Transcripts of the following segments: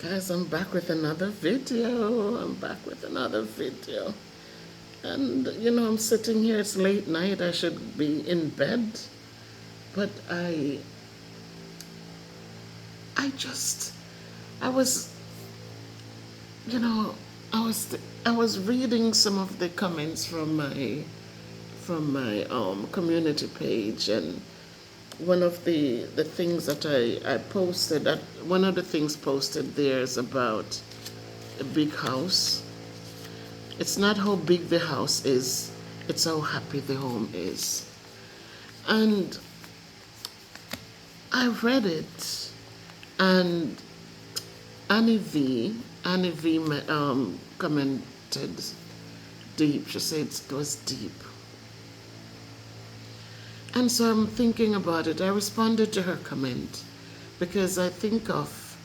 Guys, I'm back with another video. And I'm sitting here, it's late night, I should be in bed. But I just, I was, you know, I was reading some of the comments from my community page, and one of the things that I posted, that one of the things posted there is about a big house. It's not how big the house is, it's how happy the home is. And I read it, and Annie V commented deep. She said it was deep. And so I'm thinking about it. I responded to her comment because I think of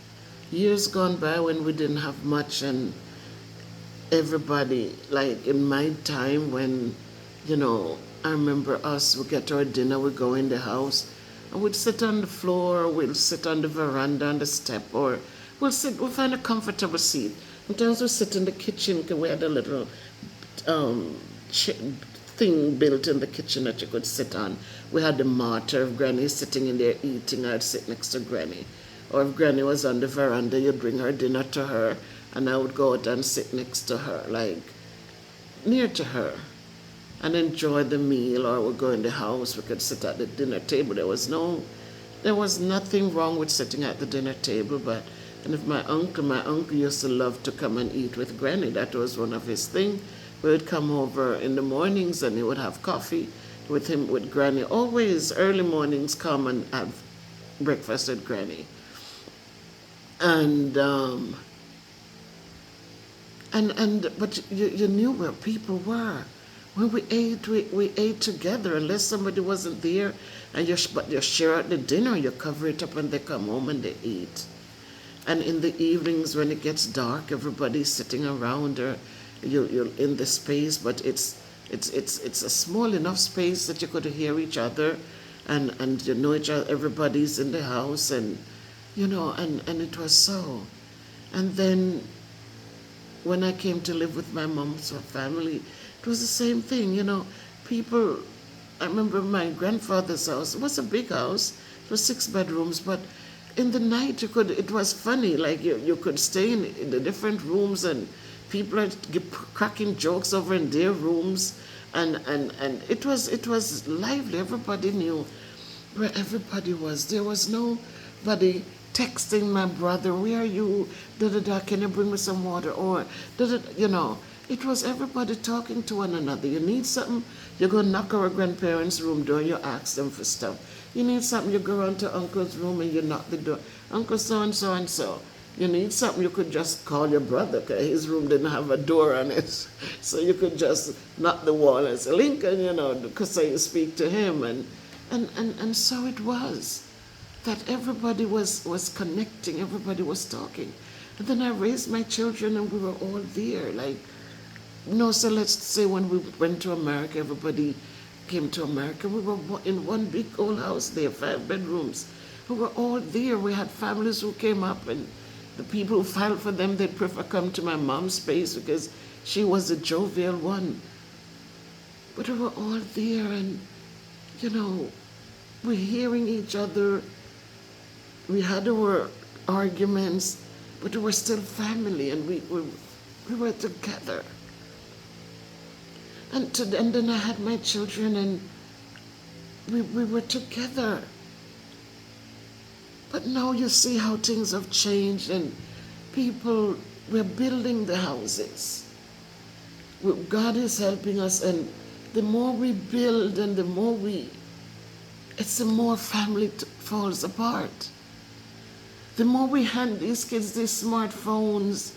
years gone by when we didn't have much, and everybody, like in my time when, I remember us, we get our dinner, we go in the house, and we'd sit on the floor, we'll sit on the veranda, on the step, or we'll find a comfortable seat. Sometimes we'll sit in the kitchen because we had a little thing built in the kitchen that you could sit on. We had the mortar. If Granny sitting in there eating, I'd sit next to Granny. Or if Granny was on the veranda, you'd bring her dinner to her, and I would go out and sit next to her, like near to her, and enjoy the meal. Or we'd go in the house, we could sit at the dinner table. There was nothing wrong with sitting at the dinner table, and if my uncle used to love to come and eat with Granny. That was one of his things. We would come over in the mornings and he would have coffee with Granny. Always early mornings come and have breakfast with Granny. And but you knew where people were. When we ate together, unless somebody wasn't there, but you share out the dinner, you cover it up, and they come home and they eat. And in the evenings when it gets dark, everybody's sitting around, or you're in the space, but it's a small enough space that you could hear each other, and you know each other. Everybody's in the house, and and it was so. And then when I came to live with my mom's family, it was the same thing. People. I remember my grandfather's house. It was a big house. It was 6 bedrooms, but in the night it was funny. Like you could stay in the different rooms, and people are cracking jokes over in their rooms, and it was lively. Everybody knew where everybody was. There was nobody texting my brother, "Where are you? Can you bring me some water?" Or it was everybody talking to one another. You need something, you go knock our grandparents' room door, you ask them for stuff. You need something, you go around to uncle's room and you knock the door. "Uncle so and so and so." You need something, you could just call your brother, because his room didn't have a door on it. So you could just knock the wall and say, "Lincoln," because so you speak to him. And so it was that everybody was connecting, everybody was talking. And then I raised my children and we were all there. So let's say when we went to America, everybody came to America. We were in one big old house there, 5 bedrooms. We were all there. We had families who came up, and the people who filed for them, they'd prefer come to my mom's space because she was the jovial one. But we were all there, and, we're hearing each other. We had our arguments, but we were still family, and we were together. And then I had my children, and we were together. But now you see how things have changed, and we're building the houses. God is helping us, and the more we build and the more it's the more family falls apart. The more we hand these kids these smartphones,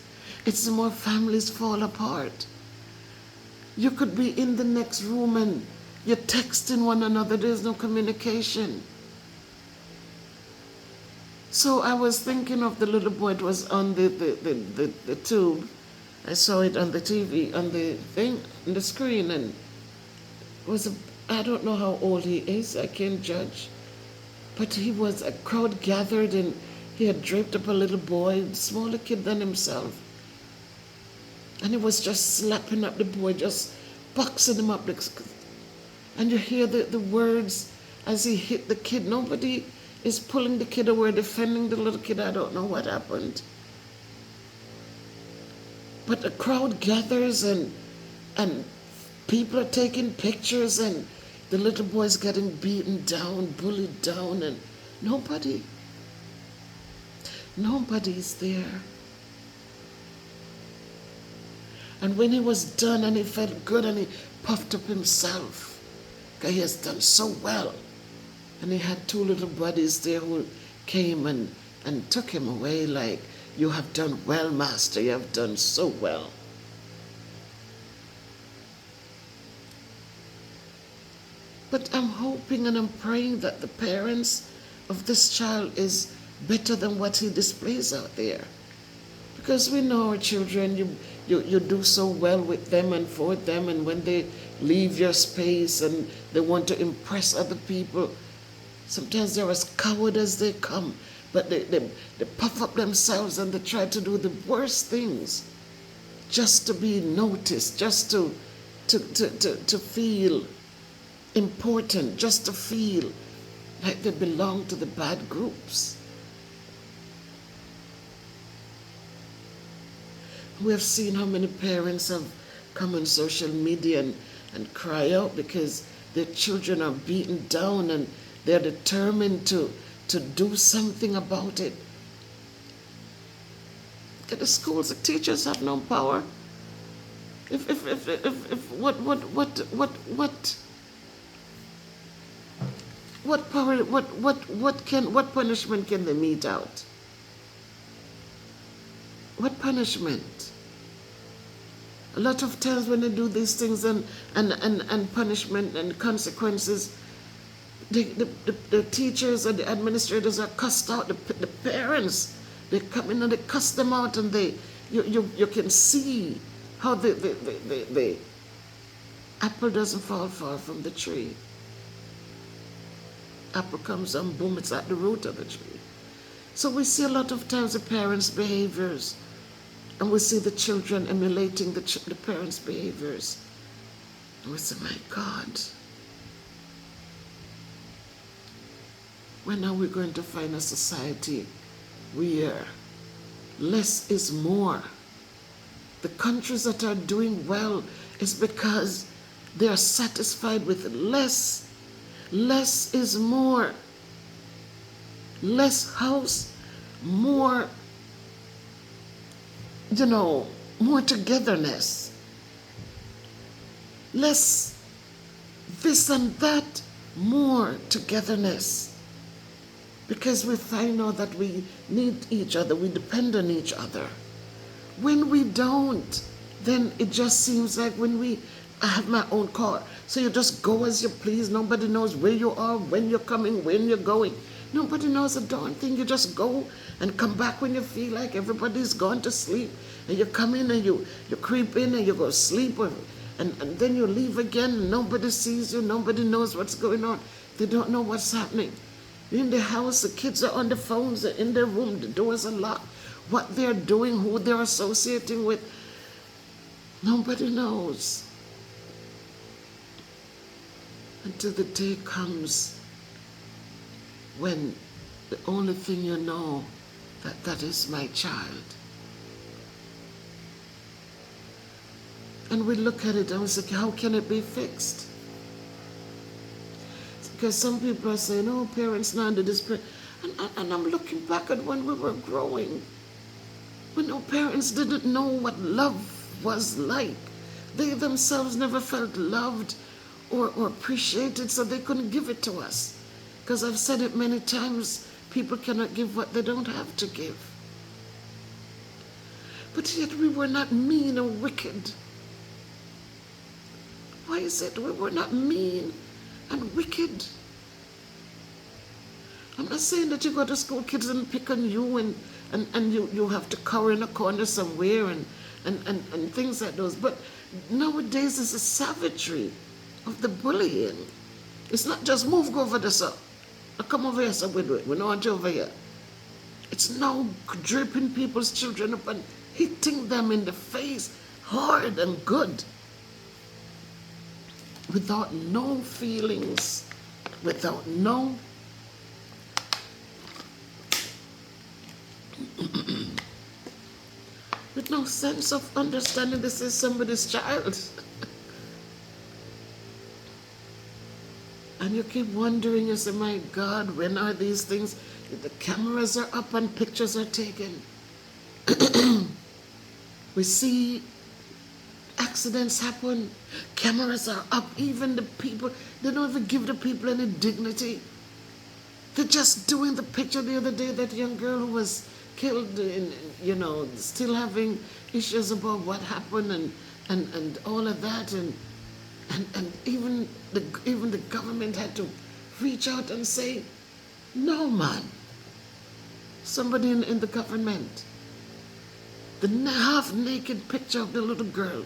it's the more families fall apart. You could be in the next room and you're texting one another, there's no communication. So I was thinking of the little boy. It was on the tube. I saw it on the TV, on the thing, on the screen, and I don't know how old he is, I can't judge. But he was a crowd gathered, and He had draped up a little boy, smaller kid than himself. And he was just slapping up the boy, just boxing him up. And you hear the words as he hit the kid. Nobody is pulling the kid away, defending the little kid. I don't know what happened. But a crowd gathers and people are taking pictures and the little boy's getting beaten down, bullied down, and nobody's there. And when he was done and he felt good and he puffed up himself, because he has done so well. And he had two little buddies there who came and took him away like, you have done well, master, you have done so well. But I'm hoping and I'm praying that the parents of this child is better than what he displays out there. Because we know our children, you do so well with them and for them, and when they leave your space and they want to impress other people, sometimes they're as coward as they come, but they puff up themselves and they try to do the worst things just to be noticed, just to feel important, just to feel like they belong to the bad groups. We have seen how many parents have come on social media and cry out because their children are beaten down and they're determined to do something about it. At the schools, the teachers have no power. What punishment can they mete out? What punishment? A lot of times when they do these things and punishment and consequences, the teachers and the administrators are cussed out. The parents, they come in and they cuss them out, and you can see how the apple doesn't fall far from the tree. Apple comes and boom, it's at the root of the tree. So we see a lot of times the parents' behaviors, and we see the children emulating the parents' behaviors. And we say, my God, when are we going to find a society where less is more? The countries that are doing well is because they are satisfied with less. Less is more. Less house, more, more togetherness. Less this and that, more togetherness. Because we find out that we need each other, we depend on each other. When we don't, then it just seems like I have my own car, so you just go as you please. Nobody knows where you are, when you're coming, when you're going. Nobody knows a darn thing. You just go and come back when you feel like everybody's gone to sleep. And you come in and you creep in and you go sleep, and then you leave again and nobody sees you, nobody knows what's going on. They don't know what's happening. In the house, the kids are on the phones, they're in their room, the doors are locked. What they're doing, who they're associating with, nobody knows. Until the day comes when the only thing you know, that is my child. And we look at it and we say, how can it be fixed? Because some people are saying, oh, parents now do this. And I'm looking back at when we were growing, when our parents didn't know what love was like. They themselves never felt loved or appreciated, so they couldn't give it to us. Because I've said it many times, people cannot give what they don't have to give. But yet we were not mean or wicked. Why is it we were not mean and wicked? I'm not saying that you go to school, kids and pick on you and you have to cower in a corner somewhere and things like those. But nowadays it's a savagery of the bullying. It's not just go over there, sir. Come over here, sir, we do it. We don't want you over here. It's now dripping people's children up and hitting them in the face hard and good without no feelings, without no with no sense of understanding this is somebody's child. And you keep wondering, you say, my God, when are these things? The cameras are up and pictures are taken. We see accidents happen, cameras are up, even the people, they don't even give the people any dignity. They're just doing the picture the other day, that young girl who was killed, in, still having issues about what happened and all of that, and even the government had to reach out and say, no man, somebody in the government, the half naked picture of the little girl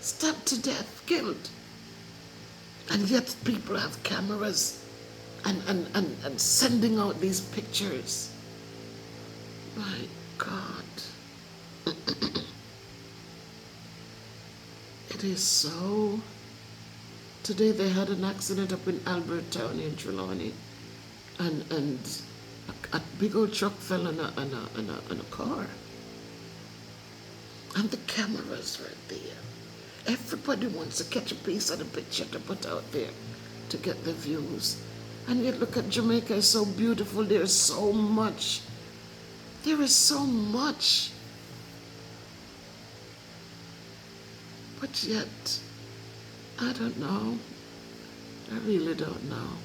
stabbed to death, killed, and yet people have cameras and sending out these pictures. My God. It is so. Today they had an accident up in Albertown in Trelawney, and a big old truck fell on a car. And the cameras were there. Everybody wants to catch a piece of the picture to put out there to get the views. And yet look at Jamaica, it's so beautiful. There is so much. There is so much. But yet, I don't know. I really don't know.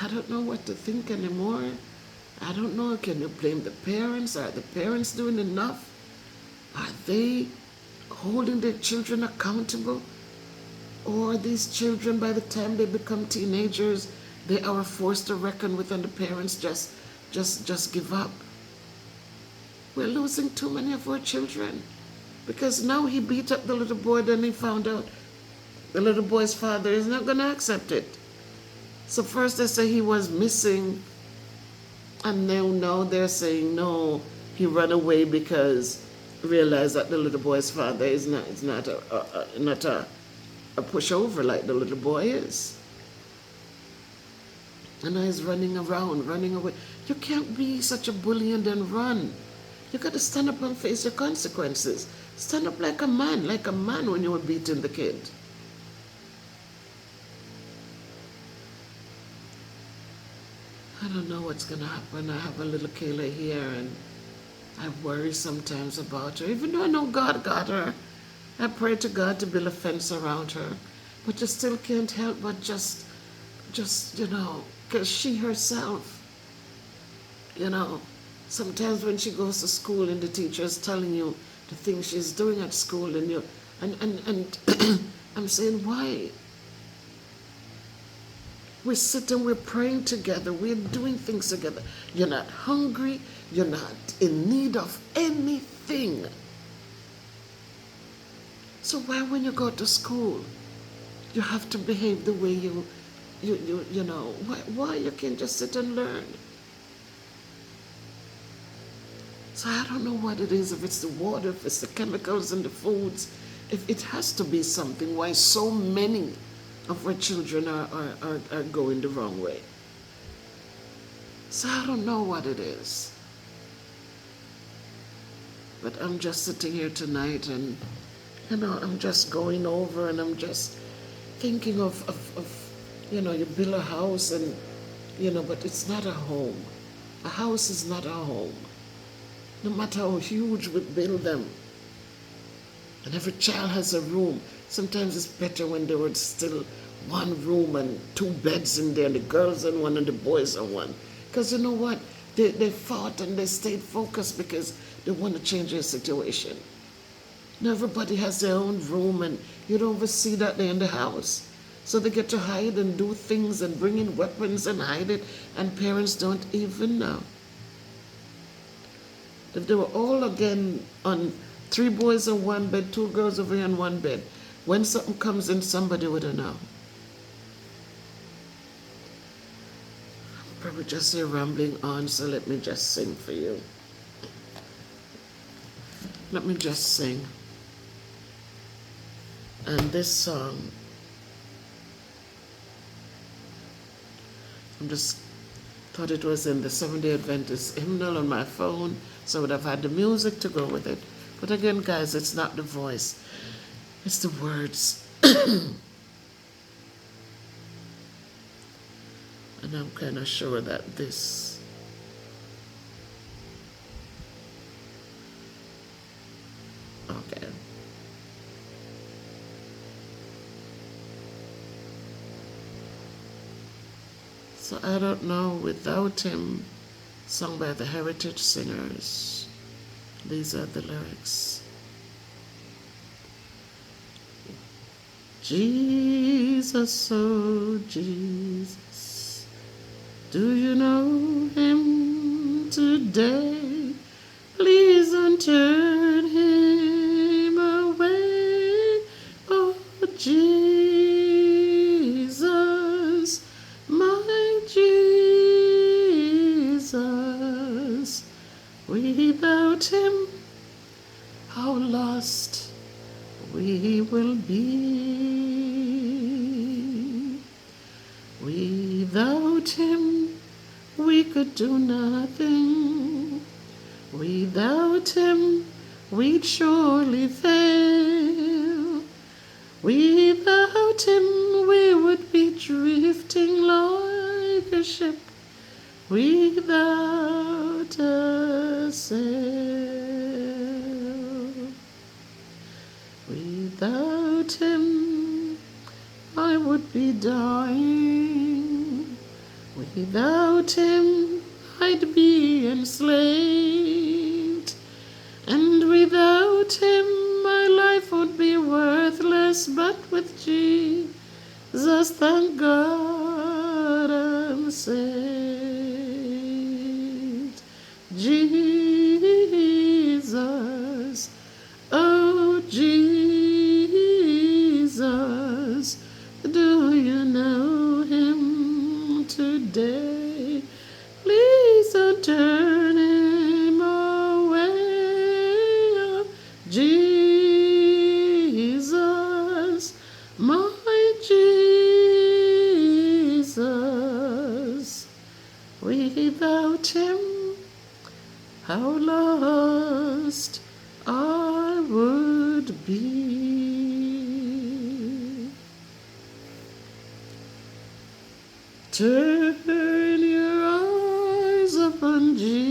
I don't know what to think anymore. I don't know. Can you blame the parents? Are the parents doing enough? Are they holding their children accountable? Or these children, by the time they become teenagers, they are forced to reckon with, and the parents just give up? We're losing too many of our children. Because now he beat up the little boy, then he found out the little boy's father is not going to accept it. So first they say he was missing, and now they're saying no, he ran away because realized that the little boy's father is not a pushover like the little boy is. And now he's running around, running away. You can't be such a bully and then run. You got to stand up and face your consequences. Stand up like a man when you were beating the kid. I don't know what's going to happen. I have a little Kayla here, and I worry sometimes about her. Even though I know God got her, I pray to God to build a fence around her. But you still can't help but just because she herself, sometimes when she goes to school and the teacher is telling you the things she's doing at school, and I'm saying, why? We're sitting, we're praying together, we're doing things together. You're not hungry, you're not in need of anything. So why, when you go to school, you have to behave the way why you can't just sit and learn? So I don't know what it is, if it's the water, if it's the chemicals in the foods, if it has to be something, why so many of our children are going the wrong way. So I don't know what it is. But I'm just sitting here tonight, and I'm just going over, and I'm just thinking of you build a house, and but it's not a home. A house is not a home. No matter how huge we build them. And every child has a room. Sometimes it's better when there was still one room and two beds in there, and the girls on one and the boys on one. Because you know what? They fought and they stayed focused because they want to change their situation. Now everybody has their own room, and you don't ever see that they're in the house. So they get to hide and do things and bring in weapons and hide it, and parents don't even know. If they were all again on 3 boys on one bed, 2 girls over here on one bed, when something comes in, somebody would have known. we're just here rambling on, so let me just sing for you. Let me just sing. And this song, I just thought it was in the Seventh-day Adventist hymnal on my phone, so I would have had the music to go with it. But again, guys, it's not the voice, it's the words. And I'm kind of sure that this okay. So I don't know, Without Him, sung by the Heritage Singers. These are the lyrics. Jesus, oh Jesus, do you know Him today? Please don't turn Him away. Oh Jesus, my Jesus, without Him, how lost we will be. Without Him, we could do nothing. Without Him, we'd surely fail. Without Him, we would be drifting like a ship without a sail. Without Him, I would be dying. Without Him, I'd be enslaved. And without Him, my life would be worthless. But with Jesus, thank God I'm saved. Jesus, oh Jesus, do you know Him today? Please don't turn Him away. Oh, Jesus, my Jesus, without Him, how lost I would be. Turn your eyes upon Jesus.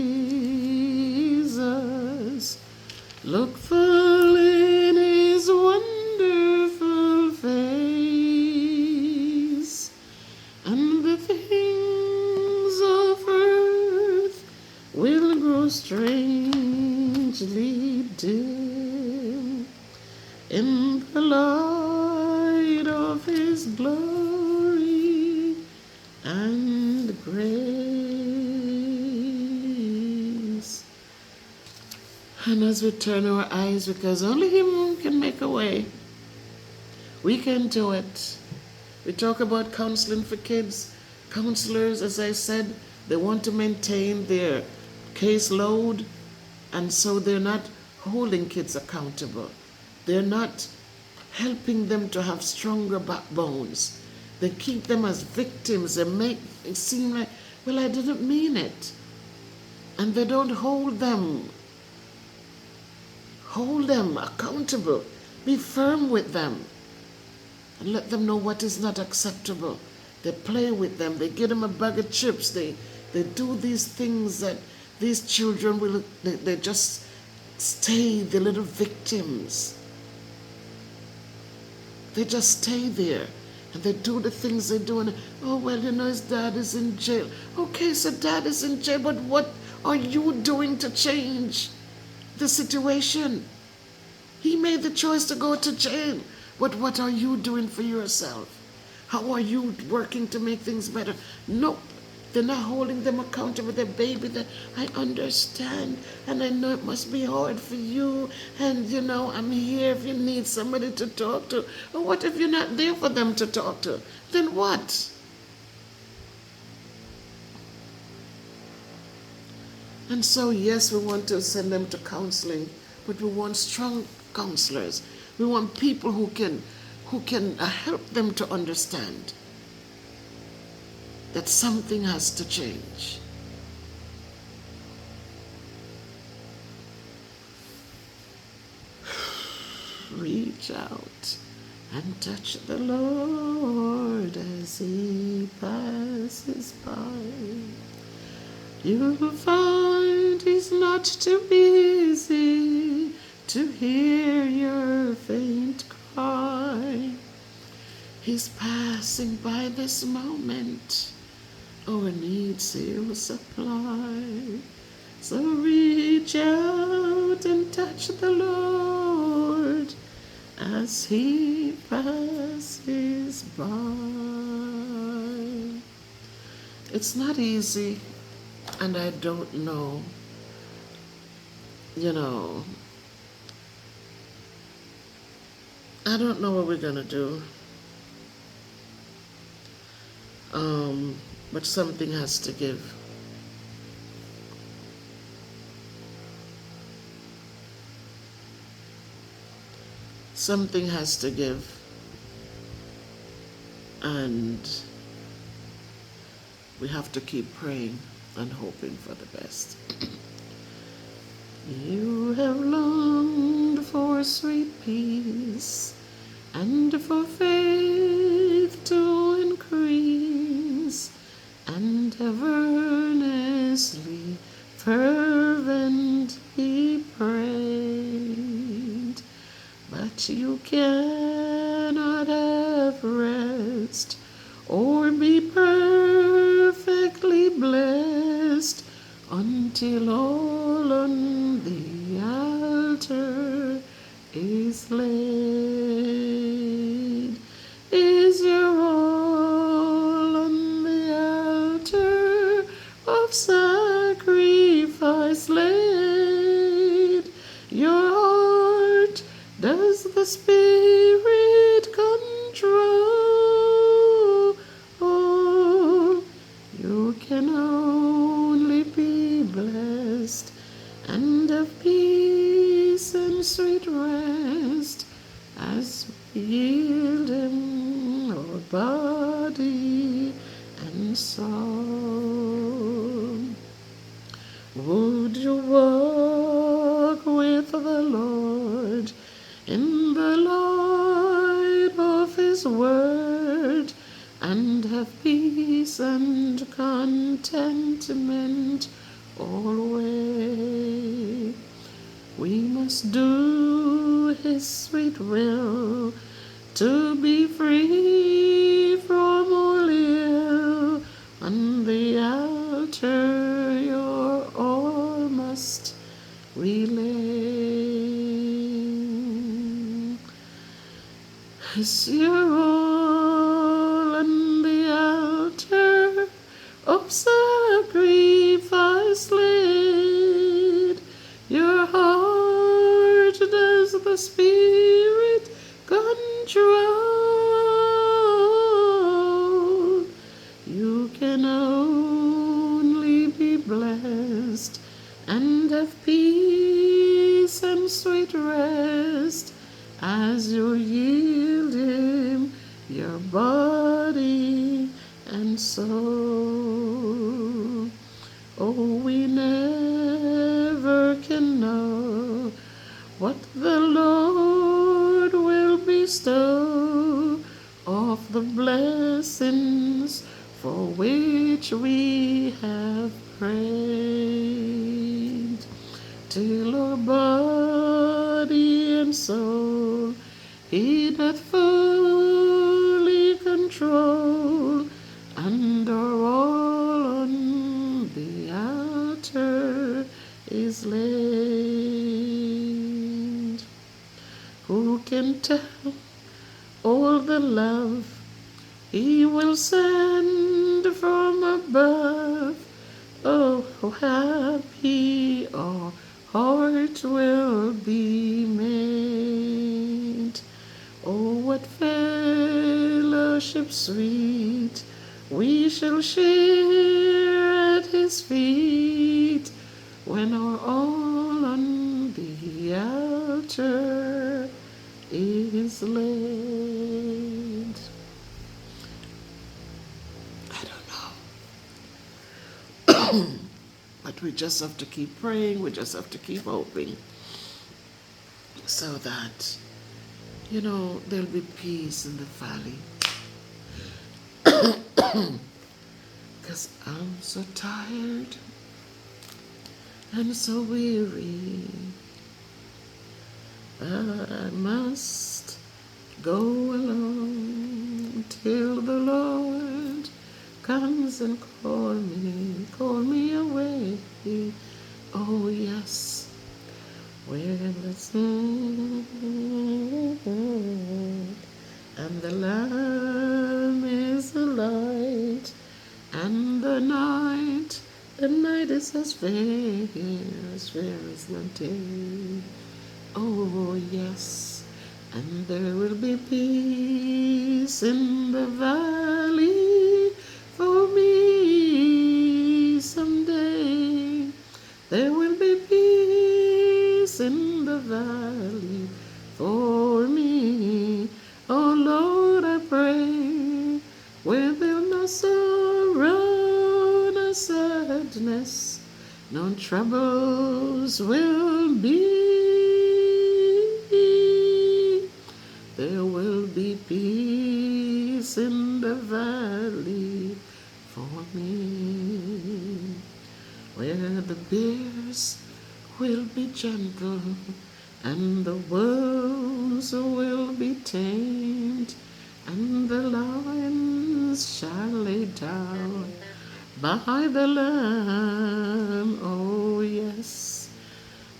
Look full in His wonderful face, and the things of earth will grow strangely dim in the light of His glory and grace. And as we turn our eyes, because only Him can make a way, we can do it. We talk about counseling for kids. Counselors, as I said, they want to maintain their caseload, and so they're not holding kids accountable. They're not helping them to have stronger backbones. They keep them as victims and make it seem like, well, I didn't mean it. And they don't hold them accountable. Be firm with them and let them know what is not acceptable. They play with them. They give them a bag of chips. They do these things that these children will, they just stay the little victims. They just stay there. And they do the things they do, and oh, well, you know, his dad is in jail. Okay, so dad is in jail, but what are you doing to change the situation? He made the choice to go to jail, but what are you doing for yourself? How are you working to make things better? Nope. They're not holding them accountable. Their baby, that I understand, and I know it must be hard for you, and you know, I'm here if you need somebody to talk to. Or what if you're not there for them to talk to? Then what? And so, yes, we want to send them to counseling, but we want strong counselors. We want people who can help them to understand that something has to change. Reach out and touch the Lord as he passes by. You'll find he's not too busy to hear your faint cry. He's passing by this moment. Our needs he'll supply. So reach out and touch the Lord as he passes by. It's not easy, and I don't know, I don't know what we're going to do. But something has to give. Something has to give. And we have to keep praying and hoping for the best. You have longed for sweet peace and for faith to increase, and have earnestly, fervently prayed. But you cannot have rest or be perfectly blessed until all on the altar is laid. Is your all on the altar of sacrifice laid? Your heart does the Spirit control? You can only be blessed and have peace and sweet rest as we yield him our body and soul. Would you walk with the Lord in the light of his word, and have peace and contentment always? We must do his sweet will to be free from all ill. On the altar your all must we lay. Is your all on the altar of sacrifice laid? Your heart does the Spirit control? You can only be blessed and have peace and sweet rest as you yield him your body and soul. Oh, we never can know what the Lord will bestow of the blessings for which we have prayed, till our body and soul he doth fully control, and our all on the altar is laid. Who can tell all the love he will send from above? Oh, how happy our heart will be made. Oh, what fellowship sweet we shall share at his feet, But we just have to keep praying, we just have to keep hoping, so that, there'll be peace in the valley. Because I'm so tired and so weary, but I must go along till the Lord comes and call me away. Oh yes, where the sun and the Lamb is the light, and the night is as fair as the day. Oh yes, and there will be peace in the valley for me someday. There will be peace in the valley for me. Oh Lord, I pray, where there's no sorrow, no sadness, no troubles will be. There will be peace in the valley for me, where the bears will be gentle and the wolves will be tamed, and the lions shall lay down by the Lamb. Oh yes,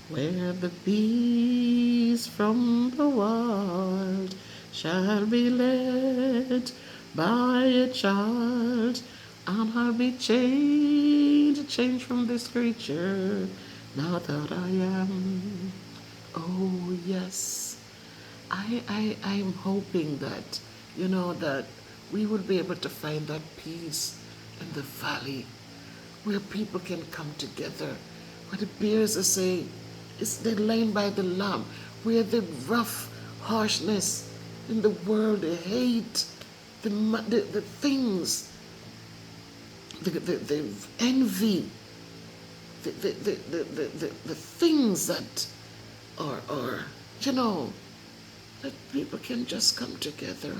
where the beasts from the wild shall be led by a child, and I'll be changed from this creature now that I am. Oh yes, I'm hoping that, that we will be able to find that peace in the valley, where people can come together, where the bears are saying, they're laying by the Lamb, where the rough harshness in the world, the hate, the things, the envy, the things that are, that people can just come together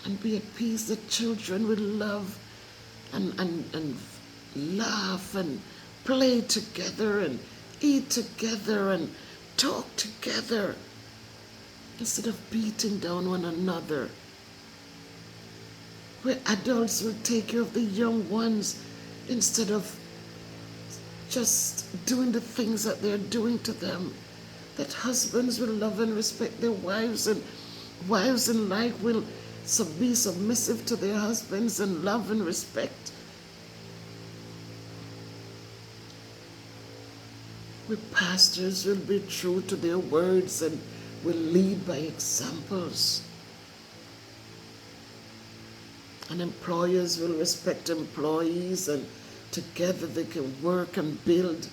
and be at peace. The children will love and laugh and play together and eat together and talk together instead of beating down one another. Where adults will take care of the young ones instead of just doing the things that they're doing to them. That husbands will love and respect their wives, and wives in like will be submissive to their husbands and love and respect. Where pastors will be true to their words and will lead by examples. And employers will respect employees, and together they can work and build,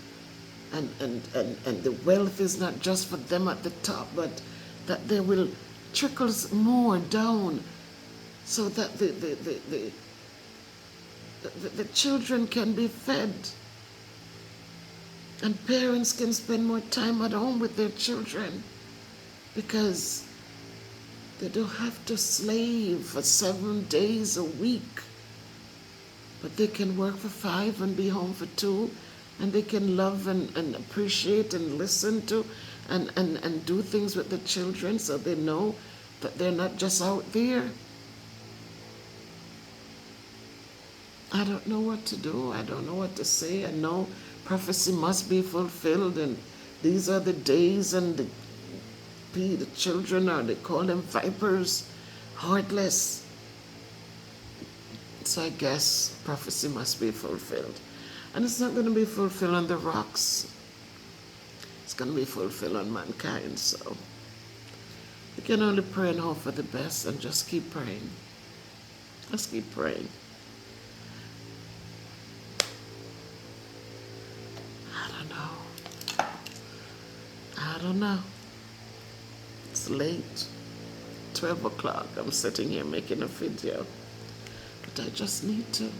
and the wealth is not just for them at the top, but that there will trickle more down, so that the children can be fed, and parents can spend more time at home with their children, because they don't have to slave for 7 days a week, but they can work for 5 and be home for 2, and they can love and appreciate and listen to and do things with the children, so they know that they're not just out there. I don't know what to do. I don't know what to say. I know prophecy must be fulfilled, and these are the days, and the children they call them vipers, heartless. So I guess prophecy must be fulfilled. And it's not going to be fulfilled on the rocks. It's going to be fulfilled on mankind. So we can only pray and hope for the best, and just keep praying. Let's keep praying. I don't know. It's late, 12 o'clock. I'm sitting here making a video, but I just need to